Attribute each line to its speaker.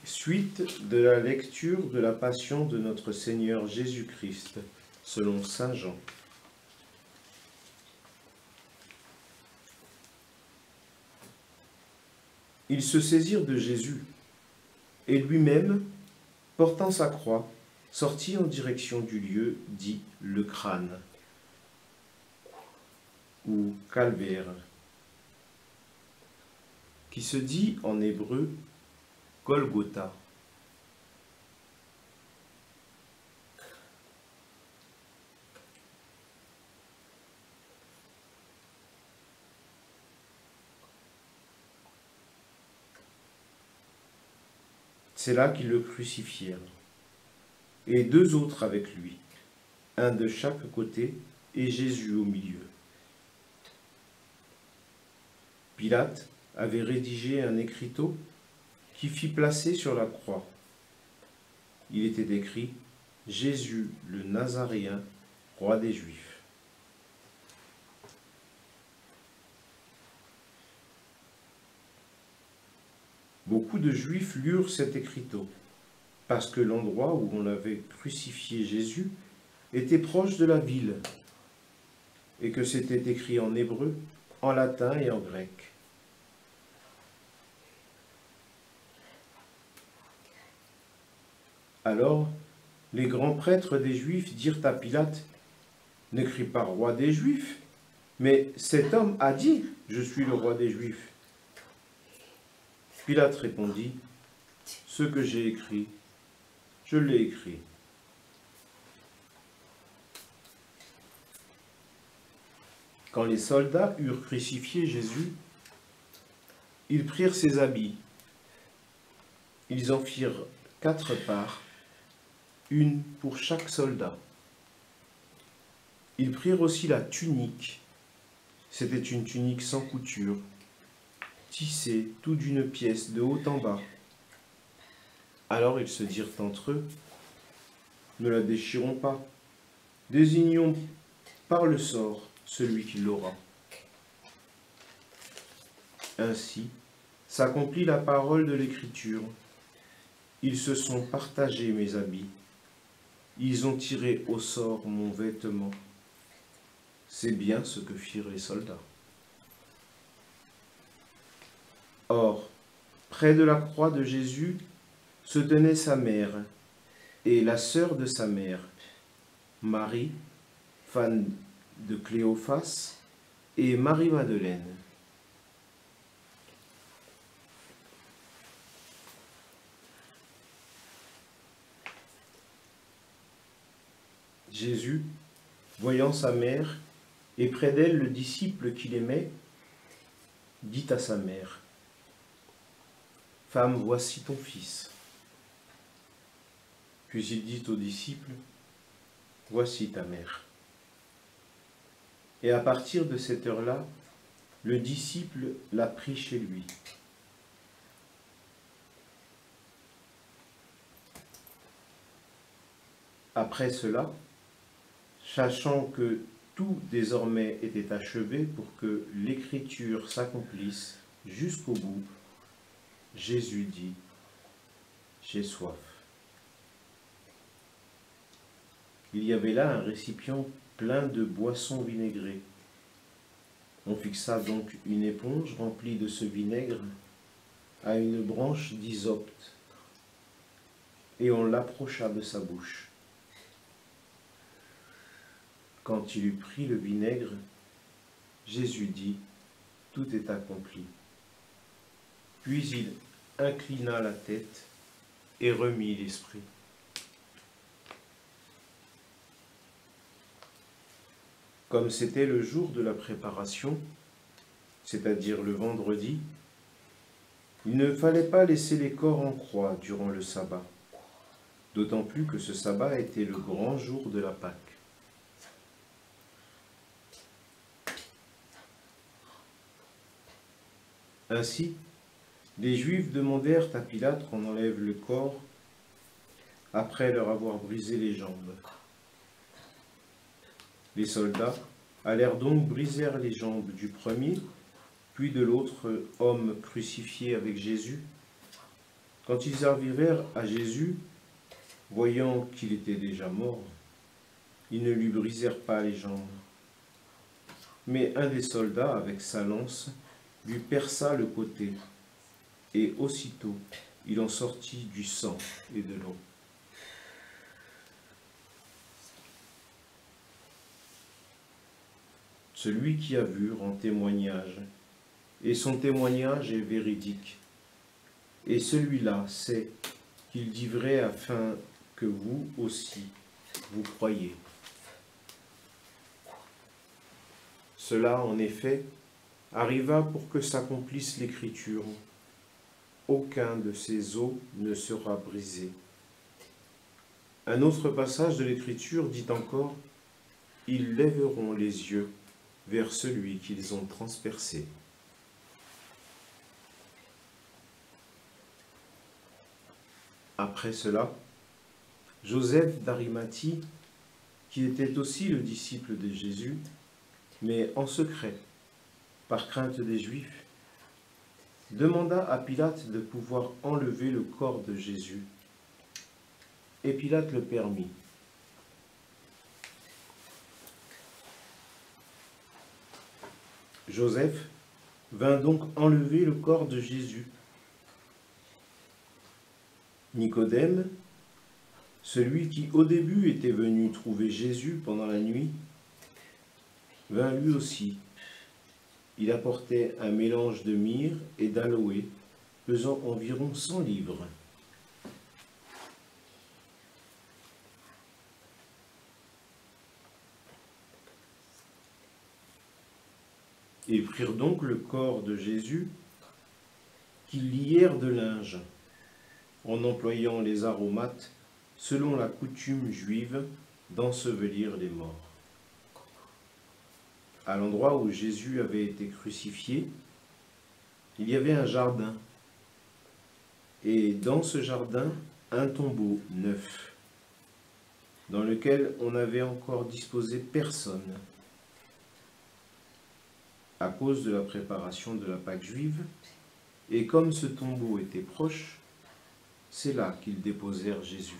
Speaker 1: Suite de la lecture de la Passion de notre Seigneur Jésus-Christ, selon saint Jean. Ils se saisirent de Jésus, et lui-même, portant sa croix, sortit en direction du lieu dit le crâne, ou calvaire, qui se dit en hébreu Golgotha. C'est là qu'ils le crucifièrent, et deux autres avec lui, un de chaque côté et Jésus au milieu. Pilate avait rédigé un écriteau qui fit placer sur la croix. Il était écrit « Jésus le Nazaréen, roi des Juifs ». Beaucoup de Juifs lurent cet écriteau, parce que l'endroit où on avait crucifié Jésus était proche de la ville, et que c'était écrit en hébreu, en latin et en grec. Alors, les grands prêtres des Juifs dirent à Pilate, « N'écris pas roi des Juifs, mais cet homme a dit, je suis le roi des Juifs. » Pilate répondit, « Ce que j'ai écrit, je l'ai écrit. » Quand les soldats eurent crucifié Jésus, ils prirent ses habits. Ils en firent 4 parts, une pour chaque soldat. Ils prirent aussi la tunique. C'était une tunique sans couture, tissée tout d'une pièce de haut en bas. Alors ils se dirent entre eux, « Ne la déchirons pas, désignons par le sort celui qui l'aura. » Ainsi s'accomplit la parole de l'Écriture. Ils se sont partagés mes habits. Ils ont tiré au sort mon vêtement. C'est bien ce que firent les soldats. Or, près de la croix de Jésus se tenait sa mère et la sœur de sa mère, Marie, femme de Cléophas, et Marie-Madeleine. Jésus, voyant sa mère et près d'elle le disciple qu'il aimait, dit à sa mère, « Femme, voici ton fils. » Puis il dit au disciple, « Voici ta mère. » Et à partir de cette heure-là, le disciple l'a pris chez lui. Après cela, sachant que tout désormais était achevé pour que l'Écriture s'accomplisse jusqu'au bout, Jésus dit, « J'ai soif. » Il y avait là un récipient plein de boissons vinaigrées. On fixa donc une éponge remplie de ce vinaigre à une branche d'hysope et on l'approcha de sa bouche. Quand il eut pris le vinaigre, Jésus dit, « Tout est accompli. » Puis il inclina la tête et remit l'esprit. Comme c'était le jour de la préparation, c'est-à-dire le vendredi, il ne fallait pas laisser les corps en croix durant le sabbat, d'autant plus que ce sabbat était le grand jour de la Pâque. Ainsi, les Juifs demandèrent à Pilate qu'on enlève le corps après leur avoir brisé les jambes. Les soldats allèrent donc briser les jambes du premier, puis de l'autre homme crucifié avec Jésus. Quand ils arrivèrent à Jésus, voyant qu'il était déjà mort, ils ne lui brisèrent pas les jambes. Mais un des soldats, avec sa lance, lui perça le côté, et aussitôt il en sortit du sang et de l'eau. Celui qui a vu rend témoignage, et son témoignage est véridique. Et celui-là sait qu'il dit vrai afin que vous aussi, vous croyez. Cela, en effet, arriva pour que s'accomplisse l'Écriture. Aucun de ces os ne sera brisé. Un autre passage de l'Écriture dit encore, « Ils lèveront les yeux vers celui qu'ils ont transpercé. » Après cela, Joseph d'Arimathie, qui était aussi le disciple de Jésus, mais en secret, par crainte des Juifs, demanda à Pilate de pouvoir enlever le corps de Jésus. Et Pilate le permit. Joseph vint donc enlever le corps de Jésus. Nicodème, celui qui au début était venu trouver Jésus pendant la nuit, vint lui aussi. Il apportait un mélange de myrrhe et d'aloé, pesant environ 100 livres. Ils prirent donc le corps de Jésus, qu'ils lièrent de linge, en employant les aromates selon la coutume juive d'ensevelir les morts. À l'endroit où Jésus avait été crucifié, il y avait un jardin, et dans ce jardin, un tombeau neuf, dans lequel on n'avait encore disposé personne. À cause de la préparation de la Pâque juive, et comme ce tombeau était proche, c'est là qu'ils déposèrent Jésus.